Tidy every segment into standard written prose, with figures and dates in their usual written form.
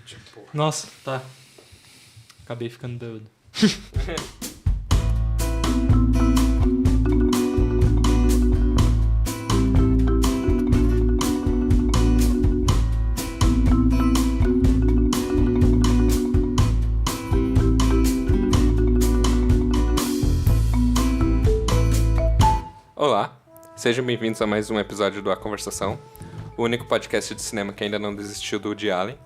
Tipo... Nossa, tá. Acabei ficando bêbado. Olá, sejam bem-vindos a mais um episódio do A Conversação, o único podcast de cinema que ainda não desistiu do Woody Allen.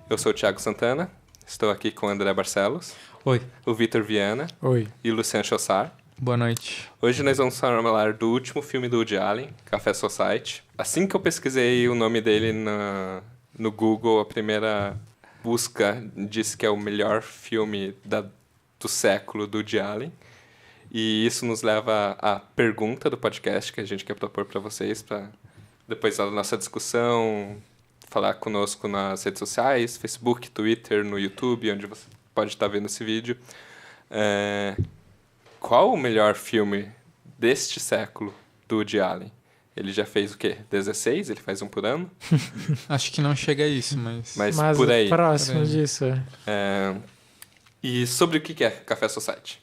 Eu sou o Thiago Santana, estou aqui com o André Barcelos, Oi. o Vitor Viana Oi. e o Luciano Chossar. Boa noite. Hoje nós vamos falar do último filme do Woody Allen, Café Society. Assim que eu pesquisei o nome dele no Google, a primeira busca disse que é o melhor filme do século do Woody Allen. E isso nos leva à pergunta do podcast que a gente quer propor para vocês, para depois da nossa discussão, falar conosco nas redes sociais, Facebook, Twitter, no YouTube, onde você pode estar vendo esse vídeo. Qual o melhor filme deste século do Woody Allen? Ele já fez o quê? 16? Ele faz um por ano? Acho que não chega a isso, mas Por aí. Por Próximo aí. disso. E sobre o que é Café Society?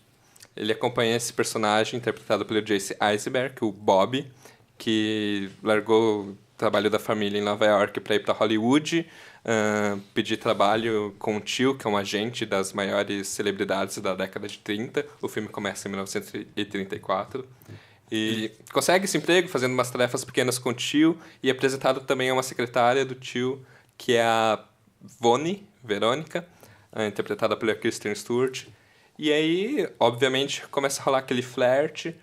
Ele acompanha esse personagem interpretado pelo Jesse Eisenberg, o Bob, que largou o trabalho da família em Nova York para ir para Hollywood, pedir trabalho com o tio, que é um agente das maiores celebridades da década de 30. O filme começa em 1934. E consegue esse emprego fazendo umas tarefas pequenas com o tio e é apresentado também a uma secretária do tio, que é a Vonnie, Verônica, interpretada pela Kristen Stewart. E aí, obviamente, começa a rolar aquele flerte,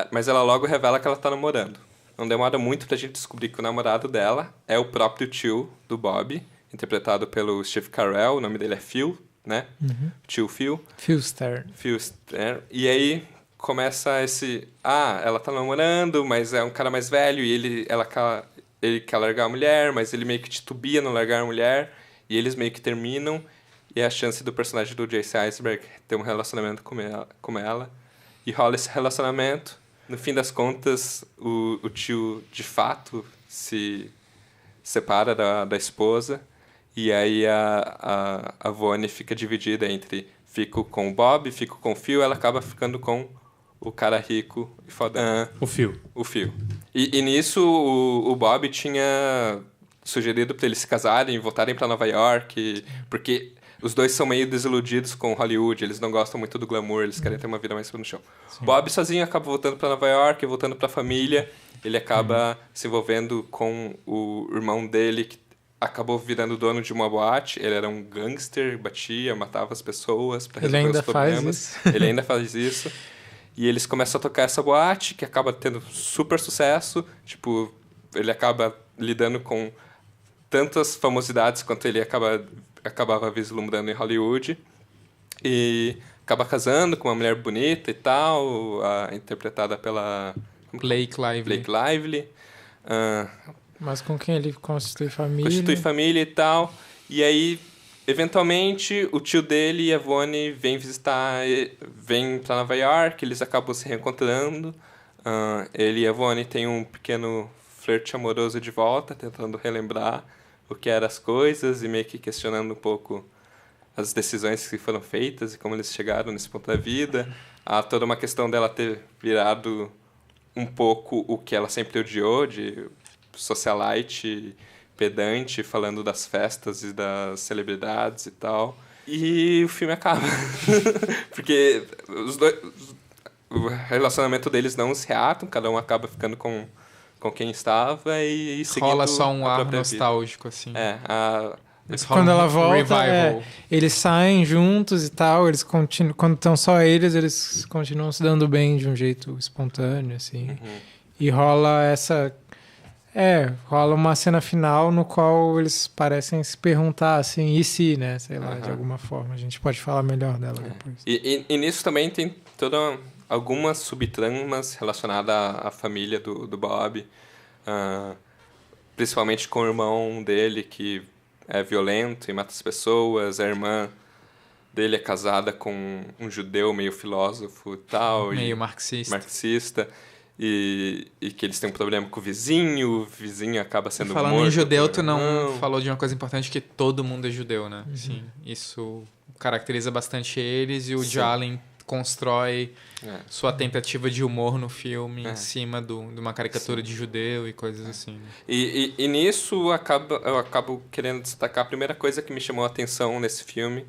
mas ela logo revela que ela tá namorando. Não demora muito pra gente descobrir que o namorado dela é o próprio tio do Bob, interpretado pelo Steve Carell, o nome dele é Phil, né? Uhum. Tio Phil. Phil Stern. Phil Stern. E aí começa esse... ela tá namorando, mas é um cara mais velho, e ele quer largar a mulher, mas ele meio que titubia não largar a mulher, e eles meio que terminam. E a chance do personagem do Jesse Eisenberg ter um relacionamento com ela. E rola esse relacionamento. No fim das contas, o tio, de fato, se separa da esposa. E aí a Vonnie fica dividida entre fico com o Bob, fico com o Phil. Ela acaba ficando com o cara rico e foda. O Phil. O Phil. E nisso o Bob tinha sugerido para eles se casarem e voltarem para Nova York. Porque... os dois são meio desiludidos com Hollywood, eles não gostam muito do glamour, eles querem ter uma vida mais pé no chão. Sim. Bob sozinho acaba voltando para Nova York, voltando para a família, ele acaba se envolvendo com o irmão dele, que acabou virando dono de uma boate, ele era um gangster, batia, matava as pessoas para resolver os problemas. Ele ainda faz isso. E eles começam a tocar essa boate, que acaba tendo super sucesso, tipo, ele acaba lidando com tantas famosidades quanto ele acabava vislumbrando em Hollywood, e acaba casando com uma mulher bonita e tal, interpretada pela Blake Lively. Mas com quem ele constitui família. Constitui família e tal. E aí, eventualmente, o tio dele e a Vonnie vêm pra Nova York, eles acabam se reencontrando. Ele e a Vonnie têm um pequeno flerte amoroso de volta, tentando relembrar o que eram as coisas e meio que questionando um pouco as decisões que foram feitas e como eles chegaram nesse ponto da vida. Há toda uma questão dela ter virado um pouco o que ela sempre odiou, de socialite, pedante, falando das festas e das celebridades e tal. E o filme acaba. Porque o relacionamento deles não se reatam, cada um acaba ficando com quem estava e seguindo rola só um a ar própria nostálgico, assim. Mas quando ela volta, eles saem juntos e tal, eles continuam, quando estão só eles continuam se dando bem de um jeito espontâneo, assim. Uhum. E rola rola uma cena final no qual eles parecem se perguntar, assim, e se, né? Sei lá, de alguma forma. A gente pode falar melhor dela depois. E nisso também tem algumas subtramas relacionadas à família do Bob, principalmente com o irmão dele, que é violento e mata as pessoas. A irmã dele é casada com um judeu meio filósofo e tal. Meio marxista. e que eles têm um problema com o vizinho acaba sendo morto. Falando em judeu, tu não falou de uma coisa importante, que todo mundo é judeu, né? Sim, isso caracteriza bastante eles, e o Jalen constrói sua tentativa de humor no filme em cima de uma caricatura de judeu e coisas assim. Né? E nisso eu acabo querendo destacar a primeira coisa que me chamou a atenção nesse filme,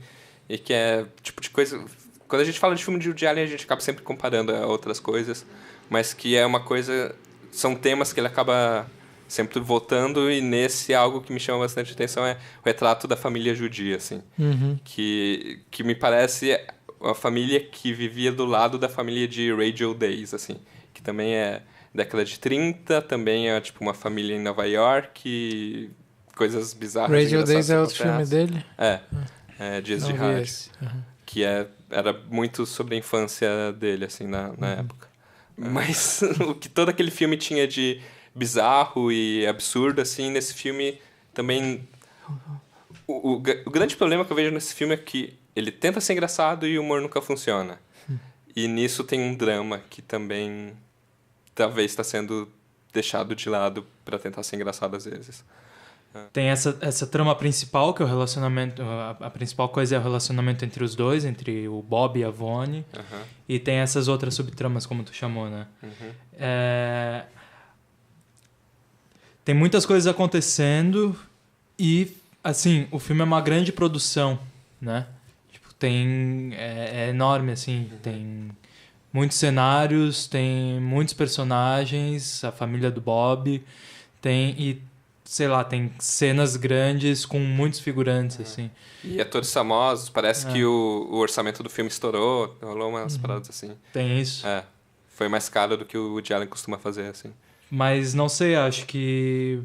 e que é tipo de coisa... Quando a gente fala de filme de Woody Allen, a gente acaba sempre comparando a outras coisas, mas que é uma coisa... São temas que ele acaba sempre voltando, e nesse algo que me chama bastante atenção é o retrato da família judia, assim. Que me parece a família que vivia do lado da família de Radio Days, assim. Que também é década de 30, também é tipo uma família em Nova York, coisas bizarras. Radio Days é outro filme dele? É Dias de Rádio. Que era muito sobre a infância dele, assim, na época. Mas o que todo aquele filme tinha de bizarro e absurdo, assim, nesse filme também... O grande problema que eu vejo nesse filme é que ele tenta ser engraçado e o humor nunca funciona. E nisso tem um drama que também talvez está sendo deixado de lado para tentar ser engraçado às vezes. Tem essa trama principal, que é o relacionamento... A principal coisa é o relacionamento entre os dois, entre o Bob e a Vonnie. E tem essas outras subtramas, como tu chamou, né? Tem muitas coisas acontecendo e, assim, o filme é uma grande produção, né? Tipo, é enorme, assim. Tem muitos cenários, tem muitos personagens, a família do Bob, sei lá, tem cenas grandes com muitos figurantes, assim. E atores famosos, parece que o orçamento do filme estourou, rolou umas paradas assim. Tem isso. Foi mais caro do que o Woody Allen costuma fazer, assim. Mas não sei, acho que...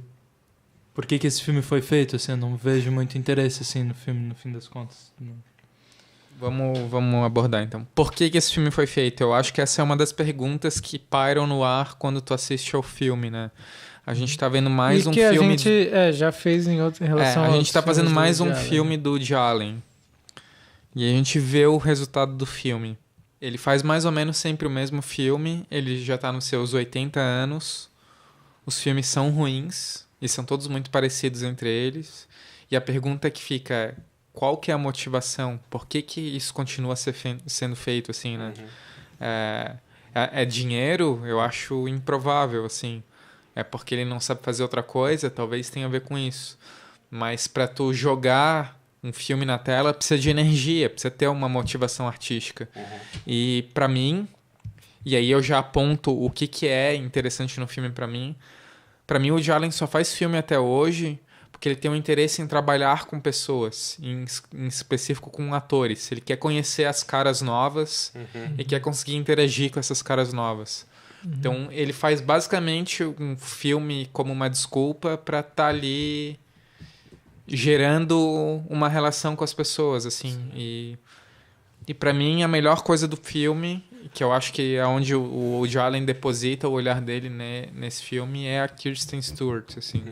Por que esse filme foi feito, assim? Eu não vejo muito interesse, assim, no filme, no fim das contas. Vamos abordar, então. Por que esse filme foi feito? Eu acho que essa é uma das perguntas que pairam no ar quando tu assiste ao filme, né? A gente tá vendo mais um filme... E que a gente já fez em relação a... A gente tá fazendo mais um filme do Woody Allen. E a gente vê o resultado do filme. Ele faz mais ou menos sempre o mesmo filme. Ele já tá nos seus 80 anos. Os filmes são ruins. E são todos muito parecidos entre eles. E a pergunta que fica é: qual que é a motivação? Por que isso continua sendo feito assim, né? É dinheiro? Eu acho improvável, assim. É porque ele não sabe fazer outra coisa? Talvez tenha a ver com isso. Mas para tu jogar um filme na tela, precisa de energia, precisa ter uma motivação artística. E para mim, e aí eu já aponto o que é interessante no filme para mim. Para mim, o Woody Allen só faz filme até hoje porque ele tem um interesse em trabalhar com pessoas, em específico com atores. Ele quer conhecer as caras novas e quer conseguir interagir com essas caras novas. Então, ele faz basicamente um filme como uma desculpa para estar ali gerando uma relação com as pessoas, assim. E para mim, a melhor coisa do filme, que eu acho que é onde o Woody Allen deposita o olhar dele, né, nesse filme, é a Kristen Stewart, assim.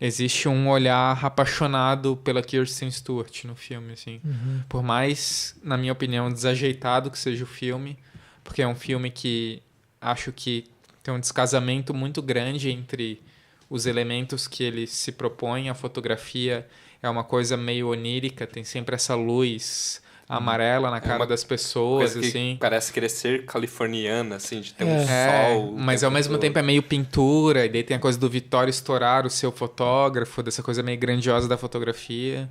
Existe um olhar apaixonado pela Kristen Stewart no filme, assim. Por mais, na minha opinião, desajeitado que seja o filme, porque é um filme que acho que tem um descasamento muito grande entre os elementos que ele se propõe. A fotografia é uma coisa meio onírica, tem sempre essa luz amarela na cara das pessoas, assim. Parece querer ser californiana, assim, de ter um sol. Mas ao mesmo tempo é meio pintura, e daí tem a coisa do Vittorio estourar o seu fotógrafo, dessa coisa meio grandiosa da fotografia.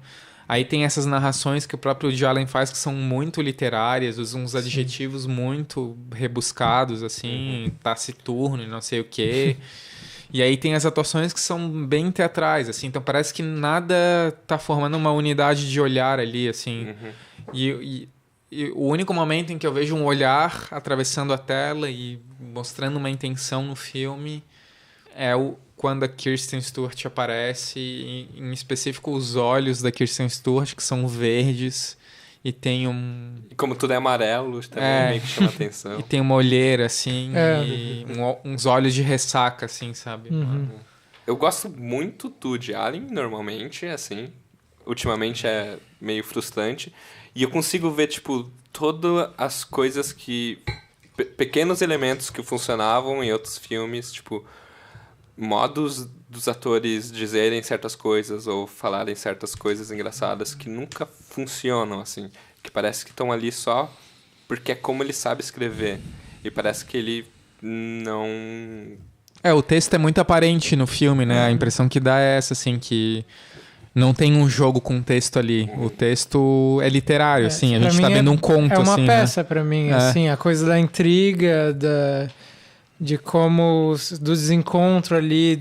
Aí tem essas narrações que o próprio Woody Allen faz, que são muito literárias, usam uns adjetivos muito rebuscados, assim, taciturno e não sei o quê. E aí tem as atuações que são bem teatrais, assim, então parece que nada tá formando uma unidade de olhar ali, assim. E o único momento em que eu vejo um olhar atravessando a tela e mostrando uma intenção no filme é quando a Kristen Stewart aparece, e, em específico os olhos da Kristen Stewart, que são verdes, e tem um... E como tudo é amarelo, também meio que chama atenção. E tem uma olheira, assim, e uns olhos de ressaca, assim, sabe? Eu gosto muito do Woody Allen, normalmente, assim. Ultimamente é meio frustrante. E eu consigo ver, tipo, todas as coisas que pequenos elementos que funcionavam em outros filmes, tipo, modos dos atores dizerem certas coisas ou falarem certas coisas engraçadas que nunca funcionam, assim. Que parece que estão ali só porque é como ele sabe escrever. E parece que ele não... O texto é muito aparente no filme, né? A impressão que dá é essa, assim, que não tem um jogo com texto ali. O texto é literário, assim. A gente tá vendo um conto, assim, é uma né? peça pra mim, assim. A coisa da intriga, de como... Do desencontro ali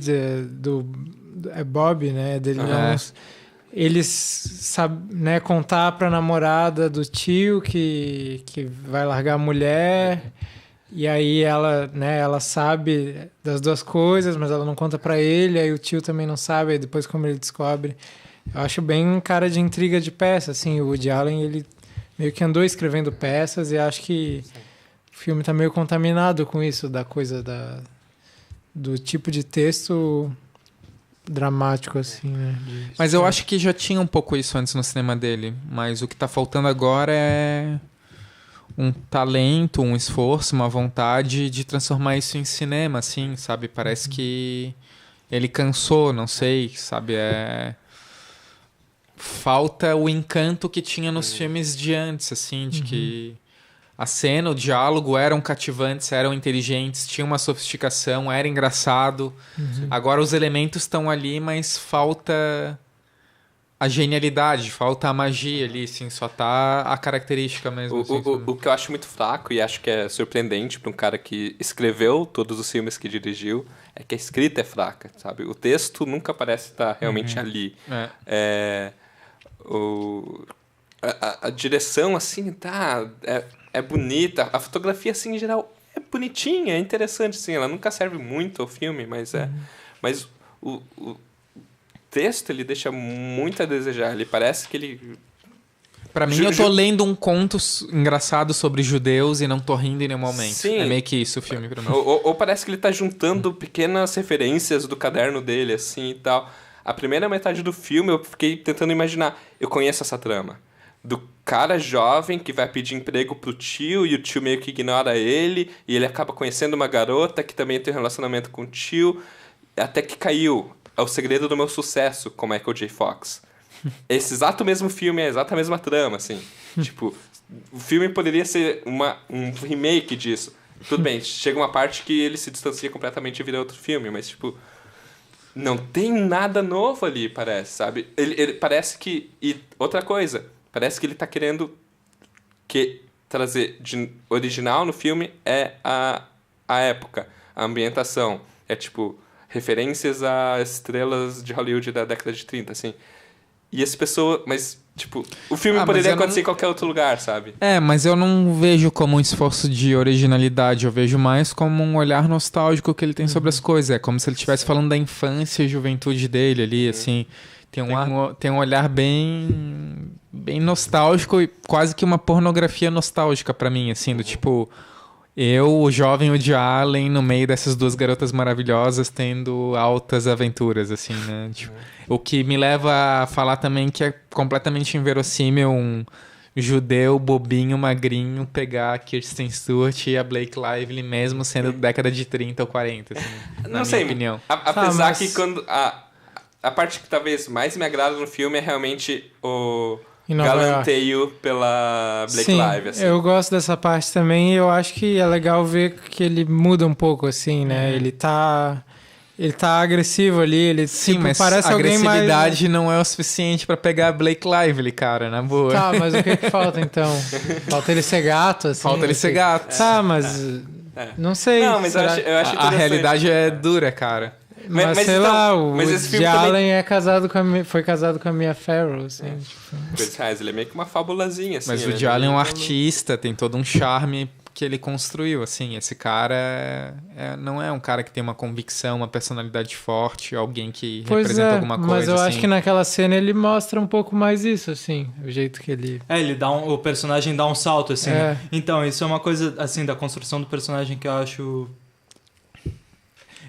é Bob, né? Dele não... Eles sabem, né, contar pra namorada do tio que vai largar a mulher, e aí ela sabe das duas coisas, mas ela não conta pra ele, aí o tio também não sabe, aí depois como ele descobre. Eu acho bem um cara de intriga de peça, assim, o Woody Allen, ele meio que andou escrevendo peças e acho que o filme tá meio contaminado com isso, da coisa do tipo de texto... dramático, assim, né? Mas eu acho que já tinha um pouco isso antes no cinema dele. Mas o que tá faltando agora é um talento, um esforço, uma vontade de transformar isso em cinema, assim, sabe? Parece que ele cansou, não sei, sabe? Falta o encanto que tinha nos filmes de antes, assim, de que a cena, o diálogo eram cativantes, eram inteligentes, tinha uma sofisticação, era engraçado. Agora os elementos estão ali, mas falta a genialidade, falta a magia ali, assim, só tá a característica mesmo. O que eu acho muito fraco e acho que é surpreendente para um cara que escreveu todos os filmes que dirigiu é que a escrita é fraca, sabe? O texto nunca parece estar realmente ali. A direção, assim, tá... É bonita, a fotografia, assim, em geral, é bonitinha, é interessante, assim, ela nunca serve muito ao filme, mas mas o texto, ele deixa muito a desejar, ele parece que ele... Pra mim, eu tô lendo um conto engraçado sobre judeus e não tô rindo em nenhum momento. Sim. É meio que isso o filme pra mim. Ou parece que ele tá juntando pequenas referências do caderno dele, assim, e tal. A primeira metade do filme, eu fiquei tentando imaginar, eu conheço essa trama. Do cara jovem que vai pedir emprego pro tio e o tio meio que ignora ele e ele acaba conhecendo uma garota que também tem um relacionamento com o tio até que caiu É o Segredo do Meu Sucesso com Michael J. Fox. Esse exato mesmo filme é a exata mesma trama, assim. Tipo, o filme poderia ser um remake disso. Tudo bem, chega uma parte que ele se distancia completamente e vira outro filme, mas, tipo... Não tem nada novo ali, parece, sabe? Ele parece que... E outra coisa... Parece que ele tá querendo trazer de original no filme a época, a ambientação. É tipo, referências a estrelas de Hollywood da década de 30, assim. E essa pessoa... Mas, tipo, o filme poderia acontecer em qualquer outro lugar, sabe? Mas eu não vejo como um esforço de originalidade. Eu vejo mais como um olhar nostálgico que ele tem sobre as coisas. É como se ele estivesse falando da infância e juventude dele ali, assim... Tem um olhar bem nostálgico e quase que uma pornografia nostálgica pra mim, assim, do tipo... Eu, o jovem Woody Allen, no meio dessas duas garotas maravilhosas, tendo altas aventuras, assim, né? Tipo, o que me leva a falar também que é completamente inverossímil um judeu bobinho, magrinho, pegar a Kirsten Stewart e a Blake Lively, mesmo sendo década de 30 ou 40, assim, na minha opinião. Apesar que quando... A parte que talvez mais me agrada no filme é realmente o galanteio pela Blake Lively. Assim. Eu gosto dessa parte também e eu acho que é legal ver que ele muda um pouco, assim, né? Ele tá agressivo ali, ele tipo, mas parece alguém mais... a agressividade não é o suficiente pra pegar a Blake Lively, cara, na boa. Tá, mas o que falta então? Falta ele ser gato, assim? Falta ele ser gato. Tá, mas... Não sei. Não, mas eu acho a realidade é dura, cara. Mas sei então, lá, o esse filme Allen foi casado com a Mia Farrow, assim. Ele é meio que uma fabulazinha, assim. Mas o Woody Allen é um artista, tem todo um charme que ele construiu, assim. Esse cara não é um cara que tem uma convicção, uma personalidade forte, alguém que representa alguma coisa, mas eu assim. acho que naquela cena ele mostra um pouco mais isso, assim, o jeito que ele... o personagem dá um salto, assim. Né? Então, isso é uma coisa, assim, da construção do personagem que eu acho...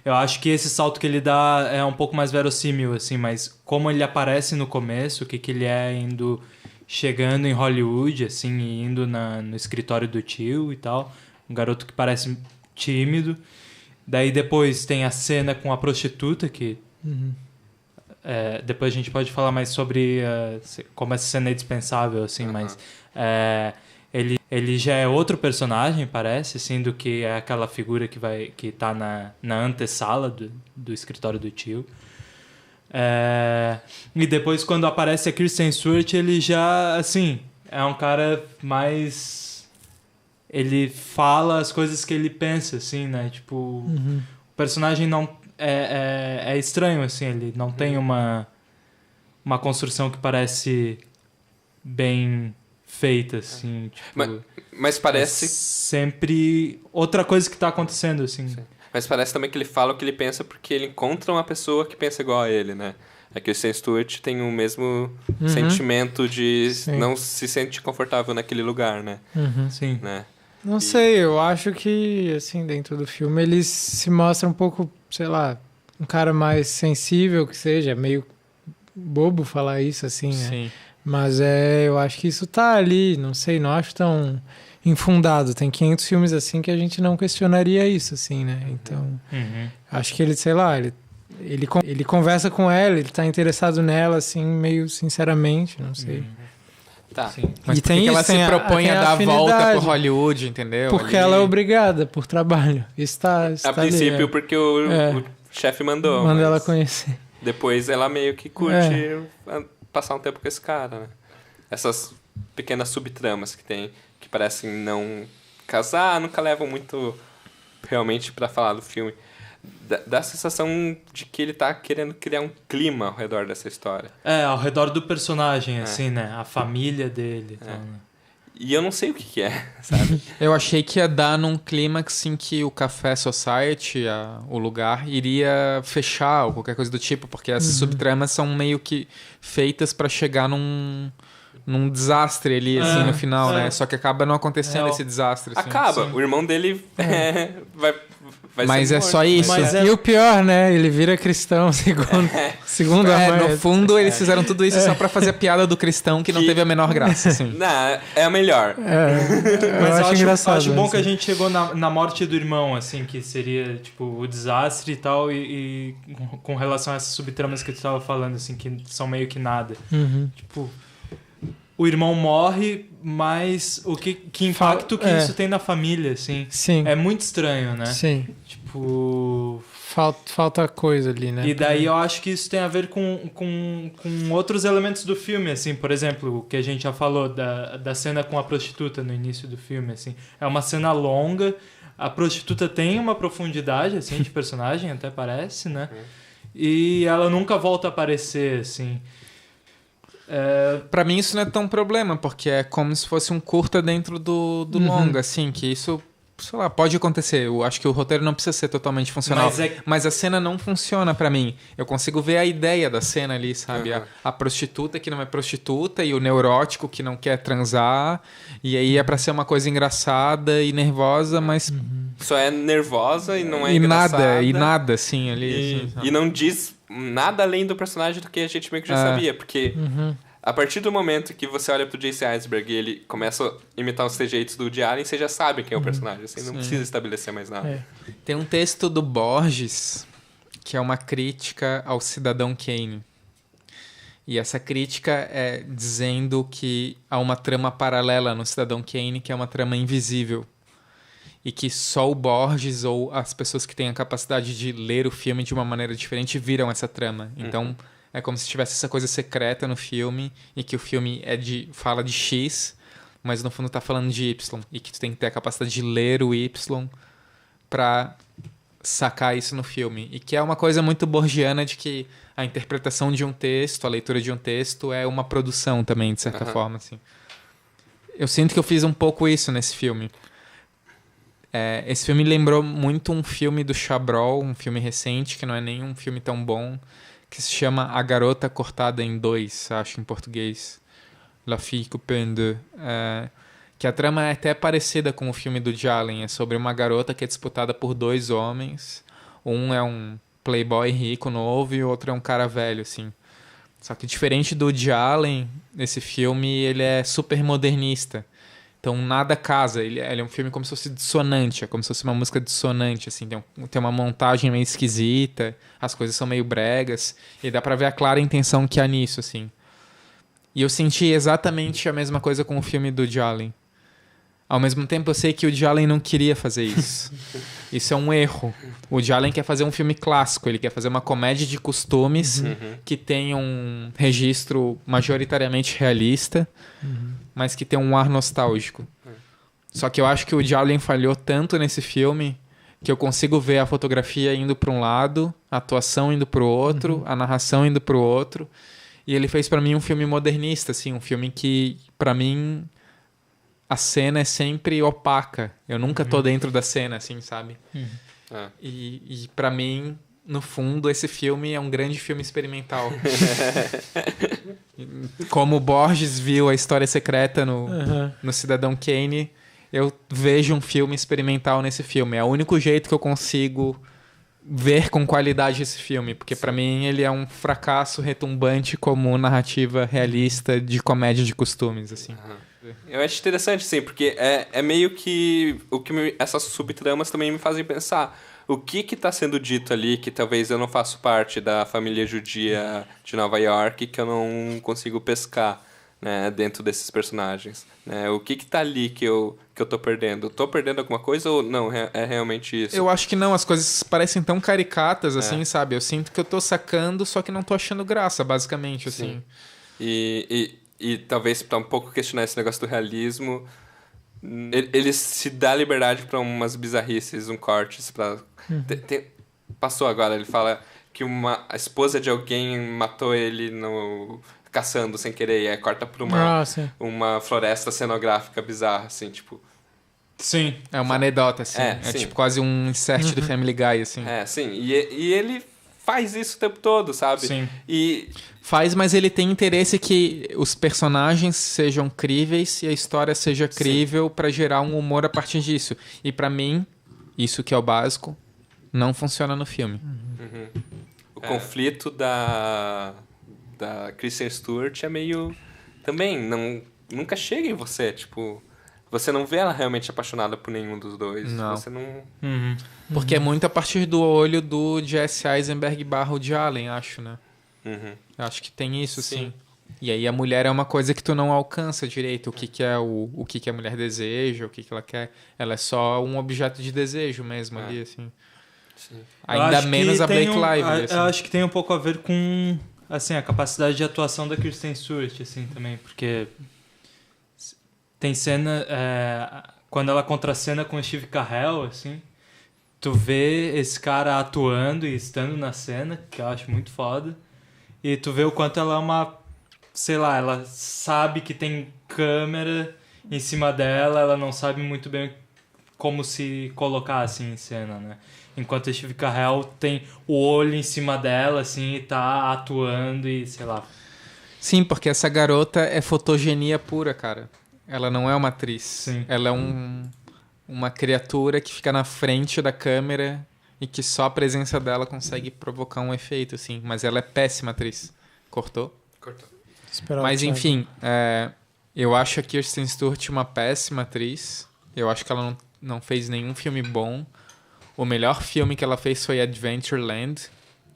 Eu acho que esse salto que ele dá é um pouco mais verossímil, assim, mas como ele aparece no começo, o que ele é chegando em Hollywood, assim, e indo no escritório do tio e tal, um garoto que parece tímido. Daí depois tem a cena com a prostituta, que depois a gente pode falar mais sobre como essa cena é dispensável, assim, mas ele já é outro personagem, parece, sendo que é aquela figura que tá na antessala do escritório do tio. E depois, quando aparece a Kristen Stewart, ele já, assim, é um cara mais... Ele fala as coisas que ele pensa, assim, né? Tipo, o personagem não... É estranho, assim, ele não tem uma construção que parece bem feita, assim, tipo... Mas parece... É sempre outra coisa que tá acontecendo, assim. Sim. Mas parece também que ele fala o que ele pensa porque ele encontra uma pessoa que pensa igual a ele, né? A Kristen Stewart tem o mesmo sentimento de não se sentir confortável naquele lugar, né? Sim. Né? Não sei, eu acho que, assim, dentro do filme, ele se mostra um pouco, sei lá, um cara mais sensível que seja, meio bobo falar isso, assim, né? Sim. Mas eu acho que isso tá ali, não sei, não acho tão infundado. Tem 500 filmes assim que a gente não questionaria isso, assim, né? Então, acho que ele, sei lá, ele conversa com ela, ele tá interessado nela, assim, meio sinceramente, não sei. Tá. Sim. Mas E por tem que ela isso, se tem propõe tem a dar a volta afinidade. pro Hollywood, entendeu? Porque Ali- ela é obrigada por trabalho. Isso tá A ali, princípio, porque o chefe mandou. manda mas ela conhecer. depois ela meio que curte passar um tempo com esse cara, né? Essas pequenas subtramas que tem, que parecem não casar, nunca levam muito realmente pra falar do filme. Dá a sensação de que ele tá querendo criar um clima ao redor dessa história. Ao redor do personagem, assim, né? A família dele e tal, né? E eu não sei o que é, sabe? Eu achei que ia dar num clímax em que o Café Society, o lugar, iria fechar ou qualquer coisa do tipo, porque essas subtramas são meio que feitas pra chegar num desastre ali, assim, no final, né? Só que acaba não acontecendo esse desastre, assim. Acaba. sim. O irmão dele vai Mas ser é morto, só isso. Mas E o pior, né? Ele vira cristão, segundo a mãe. No fundo, eles fizeram tudo isso só pra fazer a piada do cristão que não teve a menor graça, assim. Não, é a melhor. Mas eu acho engraçado. acho bom assim. que a gente chegou na morte do irmão, assim, que seria, tipo, o desastre e tal, e com relação a essas subtramas que tu tava falando, assim, que são meio que nada. Tipo, o irmão morre, mas que impacto que isso tem na família, assim. Sim. É muito estranho, né? Sim. Tipo... Falta coisa ali, né? E daí eu acho que isso tem a ver com outros elementos do filme, assim, por exemplo, o que a gente já falou da cena com a prostituta no início do filme, assim. É uma cena longa, a prostituta tem uma profundidade, assim, de personagem, até parece, né? E ela nunca volta a aparecer, assim. Pra mim isso não é tão problema, porque é como se fosse um curta dentro do longa, assim, que isso, sei lá, pode acontecer. Eu acho que o roteiro não precisa ser totalmente funcional. Mas a cena não funciona pra mim. Eu consigo ver a ideia da cena ali, sabe? A prostituta que não é prostituta e o neurótico que não quer transar. E aí é pra ser uma coisa engraçada e nervosa, mas... Só é nervosa e não é engraçada. E nada, assim, ali. assim, E não diz nada além do personagem do que a gente meio que já sabia. Porque a partir do momento que você olha pro J.C. Eisenberg e ele começa a imitar os trejeitos do Woody Allen, você já sabe quem é o personagem. Você não precisa estabelecer mais nada. Tem um texto do Borges que é uma crítica ao Cidadão Kane. E essa crítica é dizendo que há uma trama paralela no Cidadão Kane, que é uma trama invisível. E que só o Borges ou as pessoas que têm a capacidade de ler o filme de uma maneira diferente viram essa trama. Então, é como se tivesse essa coisa secreta no filme e que o filme fala de X, mas no fundo tá falando de Y. E que tu tem que ter a capacidade de ler o Y pra sacar isso no filme. E que é uma coisa muito borgiana de que a interpretação de um texto, a leitura de um texto é uma produção também, de certa forma, assim. Eu sinto que eu fiz um pouco isso nesse filme. Esse filme lembrou muito um filme do Chabrol, um filme recente, que não é nem um filme tão bom, que se chama A Garota Cortada em Dois, acho em português. La Fille Coupée en Deux. Que a trama é até parecida com o filme do Woody Allen. É sobre uma garota que é disputada por dois homens. Um é um playboy rico novo e o outro é um cara velho, assim. Só que diferente do Woody Allen, esse filme ele é super modernista. Então nada casa. Ele é um filme como se fosse dissonante, é como se fosse uma música dissonante, assim. Tem uma montagem meio esquisita, as coisas são meio bregas, e dá pra ver a clara intenção que há nisso, assim. E eu senti exatamente a mesma coisa com o filme do Woody Allen. Ao mesmo tempo, eu sei que o Woody Allen não queria fazer isso. Isso é um erro. O Woody Allen quer fazer um filme clássico. Ele quer fazer uma comédia de costumes que tem um registro majoritariamente realista, mas que tem um ar nostálgico. Só que eu acho que o Woody Allen falhou tanto nesse filme que eu consigo ver a fotografia indo para um lado, a atuação indo para o outro, a narração indo para o outro. E ele fez para mim um filme modernista, assim, um filme que, para mim, a cena é sempre opaca. Eu nunca tô dentro da cena, assim, sabe? E para mim, no fundo, esse filme é um grande filme experimental. Como Borges viu a história secreta no Cidadão Kane, eu vejo um filme experimental nesse filme. É o único jeito que eu consigo ver com qualidade esse filme, porque para mim ele é um fracasso retumbante como narrativa realista de comédia de costumes, assim. Eu acho interessante, sim, porque é meio que essas subtramas também me fazem pensar o que tá sendo dito ali, que talvez eu não faço parte da família judia de Nova York, que eu não consigo pescar, né, dentro desses personagens, né? O que tá ali que eu tô perdendo? Tô perdendo alguma coisa ou não? É realmente isso? Eu acho que não, as coisas parecem tão caricatas, assim, sabe? Eu sinto que eu tô sacando, só que não tô achando graça, basicamente, assim. E talvez para um pouco questionar esse negócio do realismo, ele se dá liberdade para umas bizarrices, cortes para passou agora, ele fala que a esposa de alguém matou ele caçando sem querer, e aí corta por uma floresta cenográfica bizarra, assim, tipo. Sim. É uma anedota, assim. Tipo quase um insert do Family Guy, assim. Sim. E ele faz isso o tempo todo, sabe? Sim. E faz, mas ele tem interesse que os personagens sejam críveis e a história seja crível para gerar um humor a partir disso. E para mim, isso que é o básico, não funciona no filme. O conflito da Kristen Stewart é meio... Também, nunca chega em você, tipo... Você não vê ela realmente apaixonada por nenhum dos dois. Não. Você não... Porque é muito a partir do olho do Jesse Eisenberg / Woody Allen, acho, né? Eu acho que tem isso, sim. E aí a mulher é uma coisa que tu não alcança direito. O que é o que a mulher deseja, o que ela quer. Ela é só um objeto de desejo mesmo ali, assim. Sim. Ainda menos a Blake Lively. Assim. Eu acho que tem um pouco a ver com, assim, a capacidade de atuação da Kristen Stewart, assim, também. Porque tem cena... quando ela contracena com o Steve Carell, assim, tu vê esse cara atuando e estando na cena, que eu acho muito foda. E tu vê o quanto ela é uma... Sei lá, ela sabe que tem câmera em cima dela, ela não sabe muito bem como se colocar, assim, em cena, né? Enquanto o Steve Carell tem o olho em cima dela, assim, e tá atuando e, sei lá... Sim, porque essa garota é fotogenia pura, cara. Ela não é uma atriz. Sim. Ela é uma criatura que fica na frente da câmera e que só a presença dela consegue provocar um efeito, assim. Mas ela é péssima atriz. Cortou? Cortou. Mas, enfim, eu acho a Kristen Stewart uma péssima atriz. Eu acho que ela não fez nenhum filme bom. O melhor filme que ela fez foi Adventureland,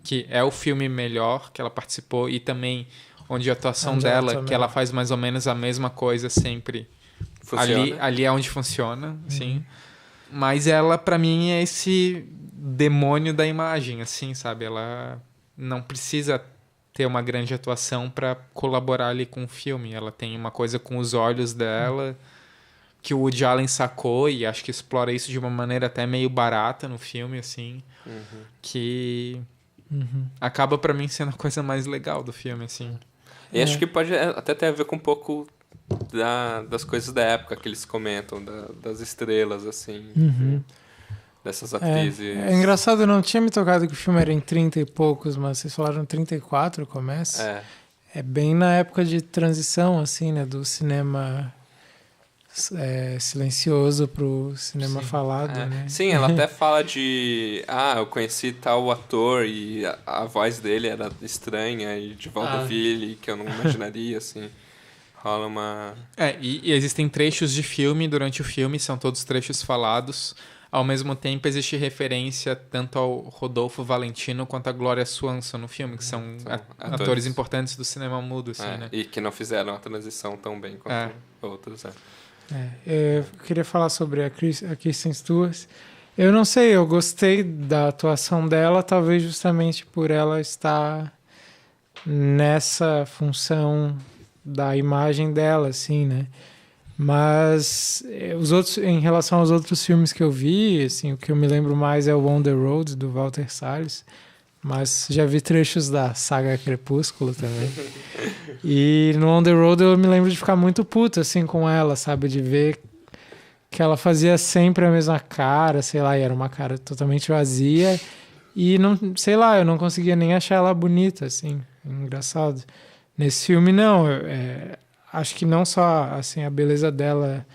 que é o filme melhor que ela participou e também... onde a atuação dela, que ela faz mais ou menos a mesma coisa sempre. Ali é onde funciona, assim. Mas ela, pra mim, é esse demônio da imagem, assim, sabe? Ela não precisa ter uma grande atuação pra colaborar ali com o filme. Ela tem uma coisa com os olhos dela que o Woody Allen sacou e acho que explora isso de uma maneira até meio barata no filme, assim. Que acaba pra mim sendo a coisa mais legal do filme, assim. E acho que pode até ter a ver com um pouco das coisas da época que eles comentam, das estrelas, assim, dessas atrizes. É engraçado, eu não tinha me tocado que o filme era em 30 e poucos, mas vocês falaram 34 começa. É bem na época de transição, assim, né, do cinema silencioso pro cinema falado, né? Sim, ela até fala de... eu conheci tal ator e a voz dele era estranha, e de vaudeville, que eu não imaginaria, assim. rola uma... E existem trechos de filme durante o filme, são todos trechos falados. Ao mesmo tempo, existe referência tanto ao Rodolfo Valentino quanto à Glória Swanson no filme, que são atores importantes do cinema mudo, assim, né? E que não fizeram a transição tão bem quanto outros, eu queria falar sobre a Kristen Stewart. Eu não sei, eu gostei da atuação dela, talvez justamente por ela estar nessa função da imagem dela, assim, né? Mas em relação aos outros filmes que eu vi, assim, o que eu me lembro mais é o On the Road, do Walter Salles, mas já vi trechos da saga Crepúsculo também. E no On the Road eu me lembro de ficar muito puto, assim, com ela, sabe? De ver que ela fazia sempre a mesma cara, sei lá, e era uma cara totalmente vazia. E, não, sei lá, eu não conseguia nem achar ela bonita, assim, engraçado. Nesse filme, não, acho que não só assim, a beleza dela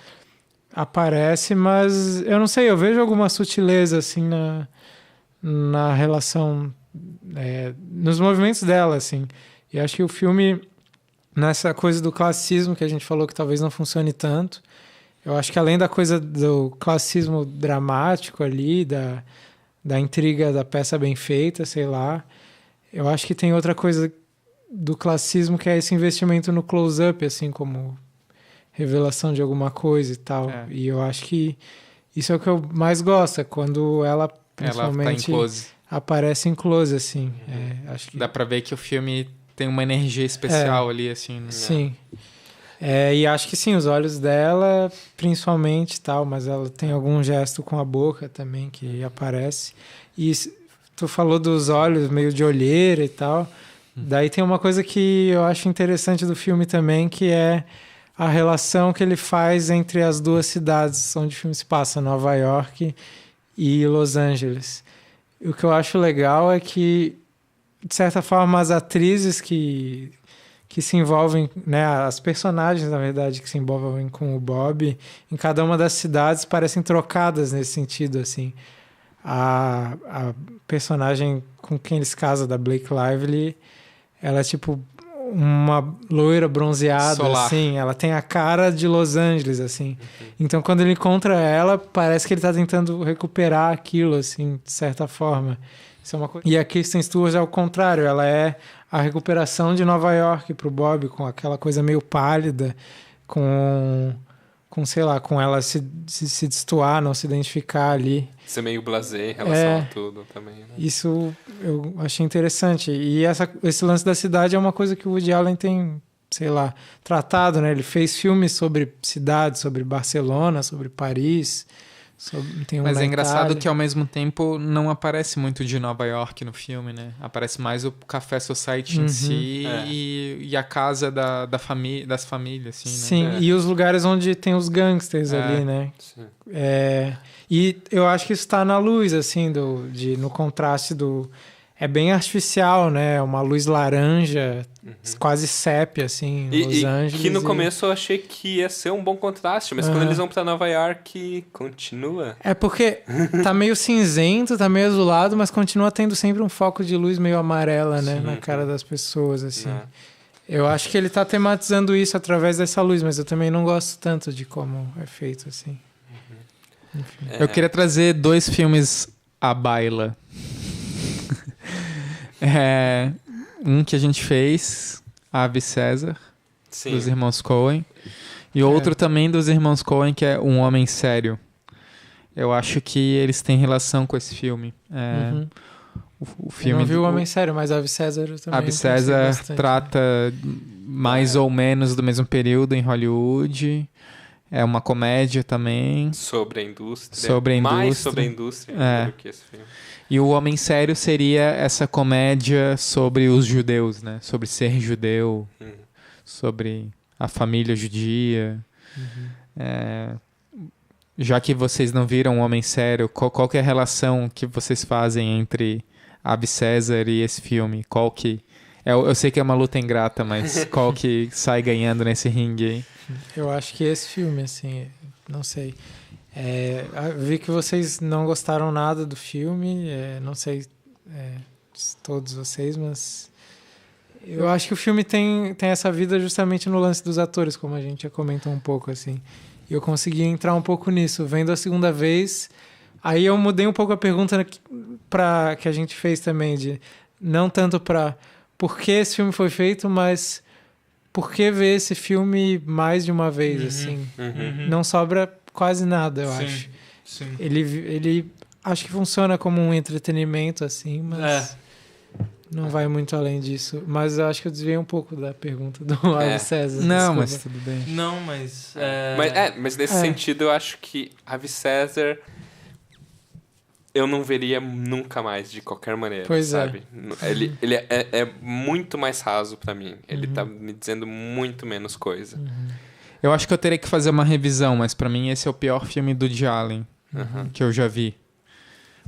aparece, mas eu não sei, eu vejo alguma sutileza assim na relação, nos movimentos dela, assim. E acho que o filme, nessa coisa do classicismo que a gente falou que talvez não funcione tanto, eu acho que além da coisa do classicismo dramático ali, da intriga da peça bem feita, sei lá, eu acho que tem outra coisa do classicismo que é esse investimento no close-up, assim, como revelação de alguma coisa e tal. E eu acho que isso é o que eu mais gosto, é quando ela principalmente ela tá em close. Aparece em close, assim. Acho que... Dá pra ver que o filme tem uma energia especial ali, assim. Né? Sim. E acho que sim, os olhos dela, principalmente, tal, mas ela tem algum gesto com a boca também que aparece. E tu falou dos olhos, meio de olheira e tal. Daí tem uma coisa que eu acho interessante do filme também, que é a relação que ele faz entre as duas cidades onde o filme se passa, Nova York e Los Angeles. O que eu acho legal é que, de certa forma, as atrizes que se envolvem, né, as personagens, na verdade, que se envolvem com o Bob, em cada uma das cidades parecem trocadas nesse sentido, assim. A personagem com quem ele se casa, da Blake Lively, ela é tipo uma loira bronzeada, solar, assim. Ela tem a cara de Los Angeles, assim. Então, quando ele encontra ela, parece que ele tá tentando recuperar aquilo, assim, de certa forma. Isso é uma coisa. E a Kristen Stewart é o contrário. Ela é a recuperação de Nova York pro Bob, com aquela coisa meio pálida, com sei lá, com ela se destoar, não se identificar ali. Ser meio blasé em relação a tudo também, né? Isso eu achei interessante. E esse lance da cidade é uma coisa que o Woody Allen tem, sei lá, tratado, né? Ele fez filmes sobre cidades, sobre Barcelona, sobre Paris. Mas é engraçado que ao mesmo tempo não aparece muito de Nova York no filme, né? Aparece mais o Café Society em si e a casa das famílias, assim, né? Sim, e os lugares onde tem os gangsters ali, né? Sim. E eu acho que isso tá na luz, assim, no contraste do... É bem artificial, né? Uma luz laranja, quase sépia, assim, em Los Angeles. Que no começo eu achei que ia ser um bom contraste, mas quando eles vão pra Nova York, continua. É porque tá meio cinzento, tá meio azulado, mas continua tendo sempre um foco de luz meio amarela, né? Na cara das pessoas, assim. Eu acho que ele tá tematizando isso através dessa luz, mas eu também não gosto tanto de como é feito, assim. Eu queria trazer 2 filmes à baila. Um que a gente fez, Ave César, dos irmãos Coen. E outro também dos irmãos Coen, que é Um Homem Sério. Eu acho que eles têm relação com esse filme. O filme eu não vi O Homem Sério, mas Ave César eu também. Ave César trata mais ou menos do mesmo período em Hollywood. É uma comédia também. Sobre a indústria. Mais sobre a indústria do que esse filme. E O Homem Sério seria essa comédia sobre os judeus, né? Sobre ser judeu, sobre a família judia. Já que vocês não viram O Homem Sério, qual que é a relação que vocês fazem entre Ave César e esse filme? Qual que... Eu sei que é uma luta ingrata, mas qual que sai ganhando nesse ringue aí? Eu acho que esse filme, assim, não sei. Vi que vocês não gostaram nada do filme, não sei se todos vocês, mas Eu acho que o filme tem essa vida justamente no lance dos atores, como a gente já comentou um pouco, assim. E eu consegui entrar um pouco nisso. Vendo a segunda vez, aí eu mudei um pouco a pergunta que a gente fez também, de não tanto para por que esse filme foi feito, mas por que ver esse filme mais de uma vez, assim. Não sobra quase nada, eu acho. Sim. Ele acho que funciona como um entretenimento, assim, mas não vai muito além disso. Mas eu acho que eu desviei um pouco da pergunta do Ave César. Não, desculpa. mas tudo bem. Não, mas... Mas nesse sentido, eu acho que Ave César eu não veria nunca mais, de qualquer maneira, Pois sabe? Ele é muito mais raso pra mim. Ele tá me dizendo muito menos coisa. Eu acho que eu teria que fazer uma revisão, mas pra mim esse é o pior filme do Woody Allen que eu já vi.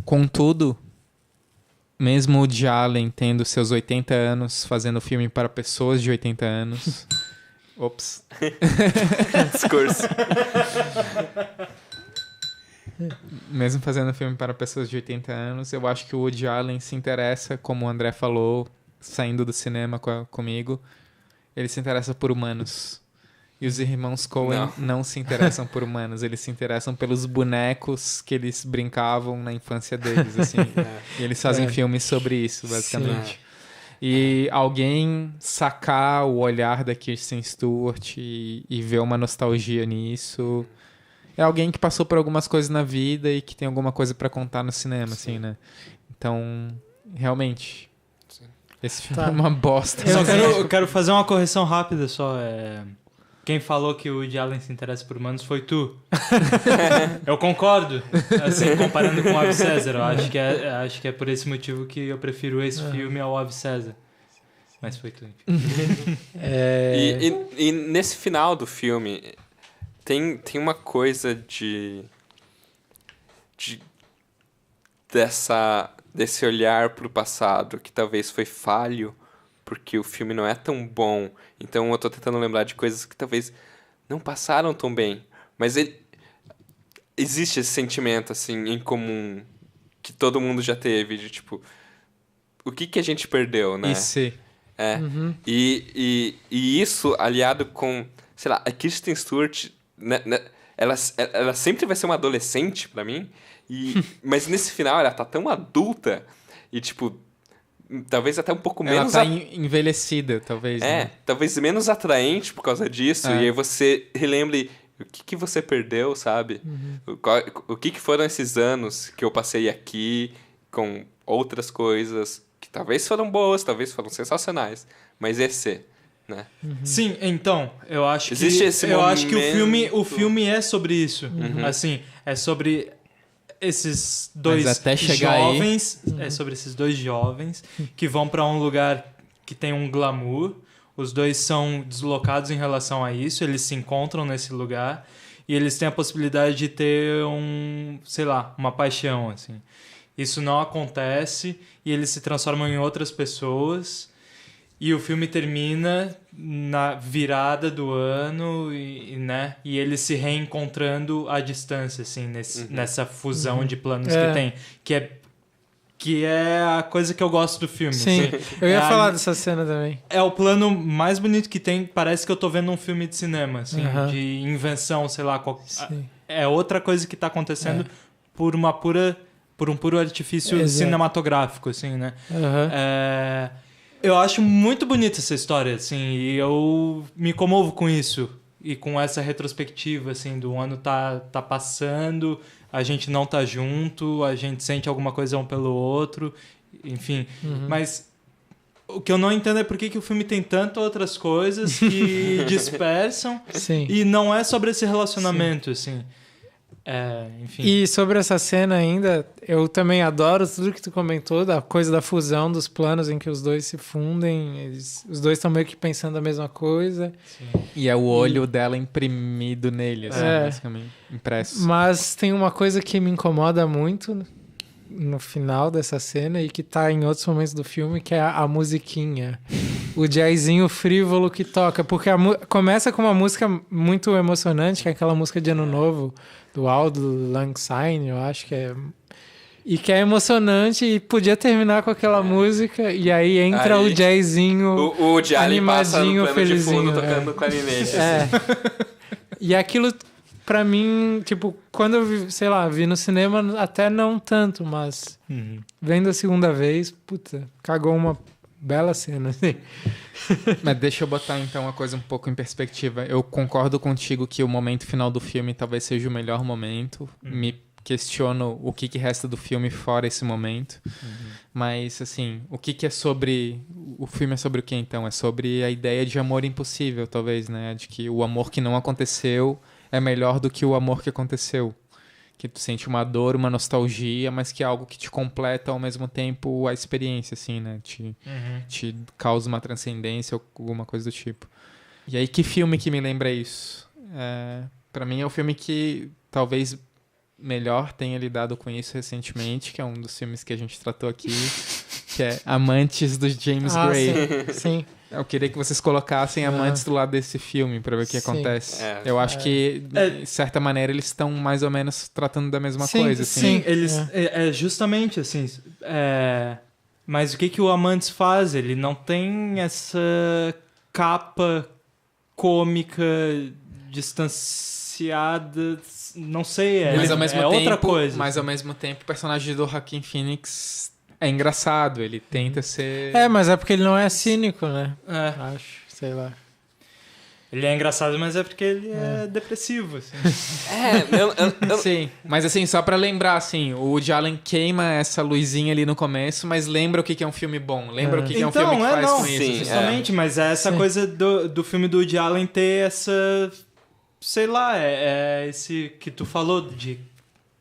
Contudo, mesmo o Woody Allen tendo seus 80 anos, fazendo filme para pessoas de 80 anos... Ops. Discurso. Mesmo fazendo filme para pessoas de 80 anos, eu acho que o Woody Allen se interessa, como o André falou, saindo do cinema comigo, ele se interessa por humanos. E os irmãos Coen não se interessam por humanos, eles se interessam pelos bonecos que eles brincavam na infância deles, assim. E eles fazem filmes sobre isso, basicamente. Sim. E alguém sacar o olhar da Kristen Stewart e ver uma nostalgia nisso... É alguém que passou por algumas coisas na vida e que tem alguma coisa pra contar no cinema, assim, né? Então, realmente, esse filme é uma bosta. Eu quero fazer uma correção rápida só. Quem falou que o Woody Allen se interessa por humanos foi tu. Eu concordo. Assim, comparando com o Ave César. Eu acho que é por esse motivo que eu prefiro esse filme ao Ave César. Mas foi tu, enfim. E nesse final do filme... Tem uma coisa desse olhar pro passado que talvez foi falho, porque o filme não é tão bom. Então eu tô tentando lembrar de coisas que talvez não passaram tão bem. Mas existe esse sentimento, assim, em comum, que todo mundo já teve, de tipo, o que a gente perdeu, né? E isso aliado com, sei lá, a Kristen Stewart... Ela sempre vai ser uma adolescente pra mim, mas nesse final ela tá tão adulta e, tipo, talvez até um pouco menos... Ela tá envelhecida, talvez, né? Talvez menos atraente por causa disso, e aí você relembre o que você perdeu, sabe? O que foram esses anos que eu passei aqui com outras coisas que talvez foram boas, talvez foram sensacionais, mas né? Sim, então, eu acho Existe esse eu acho que momento... o filme é sobre isso. Assim, é sobre esses dois jovens, é sobre esses dois jovens que vão pra um lugar que tem um glamour. Os dois são deslocados em relação a isso, eles se encontram nesse lugar e eles têm a possibilidade de ter uma paixão, assim. Isso não acontece e eles se transformam em outras pessoas. E o filme termina na virada do ano né? E eles se reencontrando à distância, assim, nessa fusão de planos que tem. Que é a coisa que eu gosto do filme. Sim, assim. eu ia falar dessa cena também. É o plano mais bonito que tem. Parece que eu tô vendo um filme de cinema, assim, de invenção, sei lá. É outra coisa que tá acontecendo por um puro artifício cinematográfico, assim, né? Eu acho muito bonita essa história, assim, e eu me comovo com isso. E com essa retrospectiva, assim, do ano tá passando, a gente não tá junto, a gente sente alguma coisa um pelo outro, enfim. Mas o que eu não entendo é por que o filme tem tantas outras coisas que dispersam. Sim. E não é sobre esse relacionamento, assim. Enfim. E sobre essa cena ainda, eu também adoro tudo que tu comentou, da coisa da fusão dos planos em que os dois se fundem, os dois estão meio que pensando a mesma coisa. Sim. E é o olho dela imprimido nele, assim, basicamente, impresso. Mas tem uma coisa que me incomoda muito no final dessa cena e que tá em outros momentos do filme, que é a musiquinha. O jazzinho frívolo que toca, porque começa com uma música muito emocionante, que é aquela música de Ano Novo, do Auld Lang Syne, eu acho que é... E que é emocionante e podia terminar com aquela música e aí entra Aí, o jazzinho o Jalen passa no animadinho, plano felizinho. de fundo tocando clarinete. É. E aquilo, pra mim, tipo, quando eu vi, sei lá, vi no cinema, até não tanto, mas vendo a segunda vez, puta, cagou uma bela cena, assim. Mas deixa eu botar então uma coisa um pouco em perspectiva. Eu concordo contigo que o momento final do filme talvez seja o melhor momento. Me questiono o que resta do filme fora esse momento. Mas, assim, o que é sobre... O filme é sobre o que, então? É sobre a ideia de amor impossível, talvez, né? De que o amor que não aconteceu é melhor do que o amor que aconteceu. Que tu sente uma dor, uma nostalgia, mas que é algo que te completa ao mesmo tempo a experiência, assim, né? Te causa uma transcendência ou alguma coisa do tipo. E aí, que filme que me lembra isso? Pra mim é o filme que talvez melhor tenha lidado com isso recentemente, que é um dos filmes que a gente tratou aqui, que é Amantes do James Gray. Sim. Eu queria que vocês colocassem Amantes do lado desse filme pra ver o que acontece. Eu acho que, de certa maneira, eles estão mais ou menos tratando da mesma coisa. Assim. Sim, eles... justamente, assim... Mas o que o Amantes faz? Ele não tem essa capa cômica distanciada... Não sei, mas ao mesmo tempo, outra coisa. Mas ao mesmo tempo, o personagem do Joaquin Phoenix é engraçado. Ele tenta ser... mas é porque ele não é cínico, né? Acho, sei lá. Ele é engraçado, mas é porque ele é depressivo, assim. Sim, mas assim, só pra lembrar, assim, o Woody Allen queima essa luzinha ali no começo, mas lembra o que é um filme bom. Lembra o que é um filme que faz com isso. Sim, justamente, mas é essa coisa do filme do Woody Allen ter essa... Sei lá, esse que tu falou de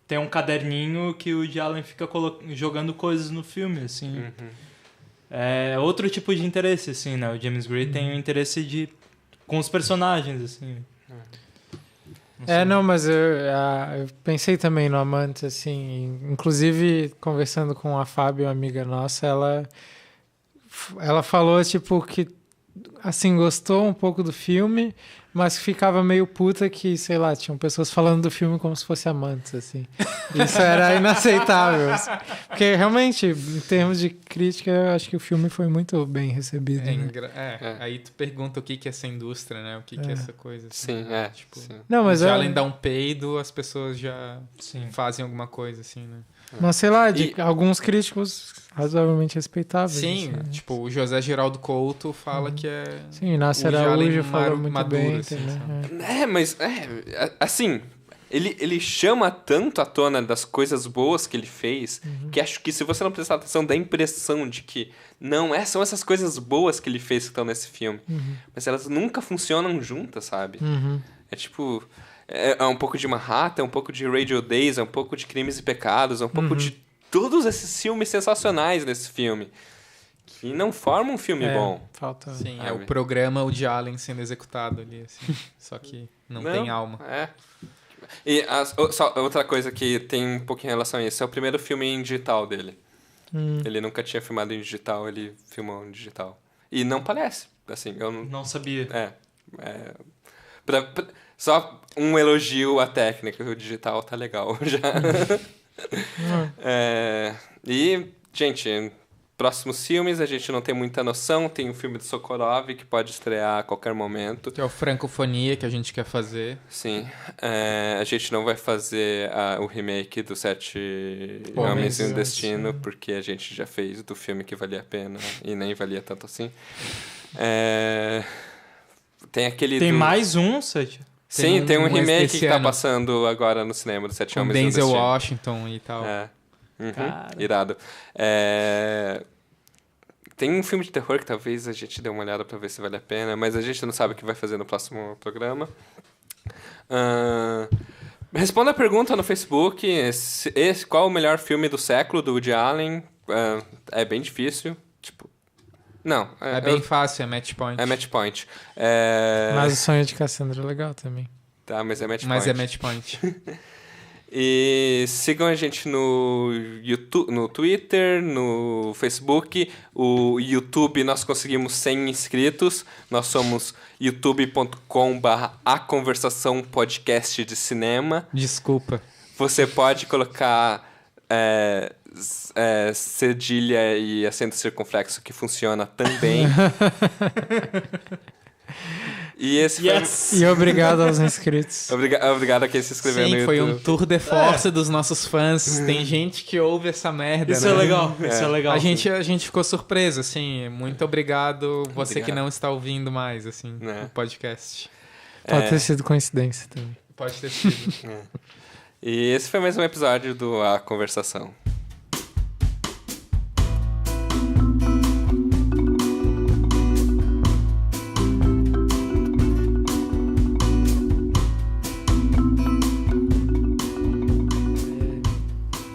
ter um caderninho que o Woody Allen fica jogando coisas no filme, assim. É outro tipo de interesse, assim, né? O James Gray tem um interesse com os personagens, assim. Mas eu pensei também no Amantes, assim, inclusive conversando com a Fábio, uma amiga nossa, ela falou, tipo, que, assim, gostou um pouco do filme, mas ficava meio puta que, sei lá, tinham pessoas falando do filme como se fosse Amantes, assim. Isso era inaceitável. Porque, realmente, em termos de crítica, eu acho que o filme foi muito bem recebido. Aí tu pergunta o que é essa indústria, né? O que é essa coisa. Sim, Assim, tipo... Sim. Não, mas além de dar um peido, as pessoas já fazem alguma coisa, assim, né? Mas, sei lá, alguns críticos razoavelmente respeitáveis. Sim, assim, tipo, o José Geraldo Couto fala que é... Sim, Inácio Araújo falou muito maduro, bem. assim, assim, ele chama tanto à tona das coisas boas que ele fez, que acho que se você não prestar atenção, dá a impressão de que são essas coisas boas que ele fez que estão nesse filme. Mas elas nunca funcionam juntas, sabe? É tipo... É um pouco de Manhattan, é um pouco de Radio Days, é um pouco de Crimes e Pecados, é um pouco de todos esses filmes sensacionais nesse filme. Que não formam um filme bom. Falta... Sim, é o programa Woody Allen sendo executado ali, assim. Só que não tem alma. E só outra coisa que tem um pouquinho em relação a isso, é o primeiro filme em digital dele. Ele nunca tinha filmado em digital, ele filmou em digital. E não parece, assim, eu não sabia. Só um elogio à técnica, o digital tá legal já. E, gente, próximos filmes a gente não tem muita noção. Tem o filme do Sokurov que pode estrear a qualquer momento. Que é o Francofonia que a gente quer fazer. Sim. A gente não vai fazer o remake do Sete Homens e um Destino, porque a gente já fez do filme que valia a pena e nem valia tanto assim. Tem aquele... Tem mais um, Sete? Sim, tem um remake que tá passando agora no cinema do Sete Homens e um Destino. Denzel Washington e tal. Irado. Tem um filme de terror que talvez a gente dê uma olhada pra ver se vale a pena, mas a gente não sabe o que vai fazer no próximo programa. Responda a pergunta no Facebook. Qual o melhor filme do século do Woody Allen? É bem difícil. Tipo... Não. É bem fácil, é Match Point. É Match Point. Mas o Sonho de Cassandra é legal também. Tá, mas é Match Point. Mas é Match Point. E sigam a gente no YouTube, no Twitter, no Facebook. O YouTube nós conseguimos 100 inscritos. Nós somos youtube.com/A Conversação Podcast de Cinema. Desculpa. Você pode colocar cedilha e acento circunflexo que funciona também. E esse E obrigado aos inscritos. Obrigado a quem se inscreveu no YouTube. Foi um tour de force dos nossos fãs. Tem gente que ouve essa merda, Isso né? é legal, isso é legal. A gente ficou surpreso, assim. Muito obrigado você que não está ouvindo mais, assim, o podcast. Pode ter sido coincidência também. Pode ter sido. E esse foi mais um episódio do A Conversação.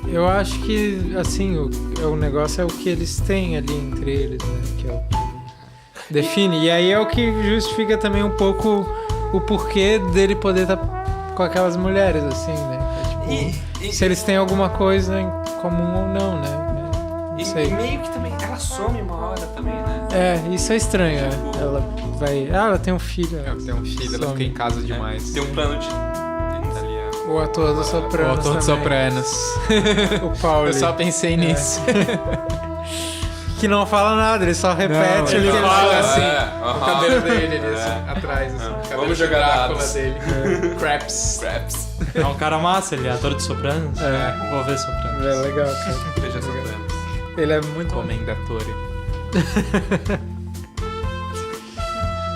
Eu acho que, assim, o negócio é o que eles têm ali entre eles, né? Que é o que define. E aí é o que justifica também um pouco o porquê dele poder estar com aquelas mulheres, assim, né? É, tipo, se eles têm alguma coisa em comum ou não, né? E meio que também, ela some uma hora também, né? Isso é estranho, Ela vai... ela tem um filho. Ela tem um filho, ela fica em casa demais. Tem um plano de... O ator do Sopranos. O ator do Sopranos. O Paulo. Eu só pensei nisso. Que não fala nada, ele só repete. Ele fala assim, o cabelo dele ali, assim, atrás, assim. Vamos jogar Drácula dados. dele. Craps. É um cara massa, ele é ator de Sopranos. Vou ver Sopranos. É legal, cara. Veja Sopranos. Ele é muito bom. Comendatore.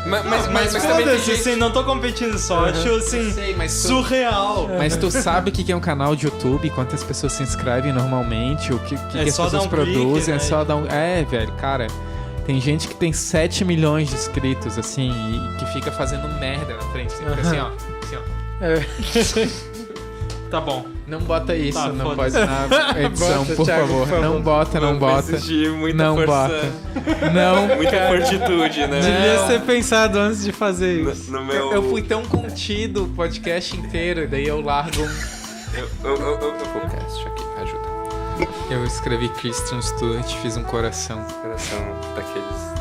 Mas também tem foda-se, gente... assim, não tô competindo só, acho assim, surreal. Mas tu sabe o que é um canal de YouTube? Quantas pessoas se inscrevem normalmente? O que as só dar pessoas um produzem? clique, É né? só dar um... velho, cara. Tem gente que tem 7 milhões de inscritos, assim, e que fica fazendo merda na frente. Assim, ó. Assim, ó. Tá bom. Não bota isso, Tá, não foda-se. pode na edição, Bota, por Thiago, favor. por favor. Não bota, não bota. exigir muita Não força... bota. Não. Muita fortitude, né? Devia ser pensado antes de fazer isso. No meu... Eu fui tão contido o podcast inteiro, e daí eu largo podcast aqui, ajuda. Eu escrevi Christian Stewart, fiz um coração. Coração daqueles...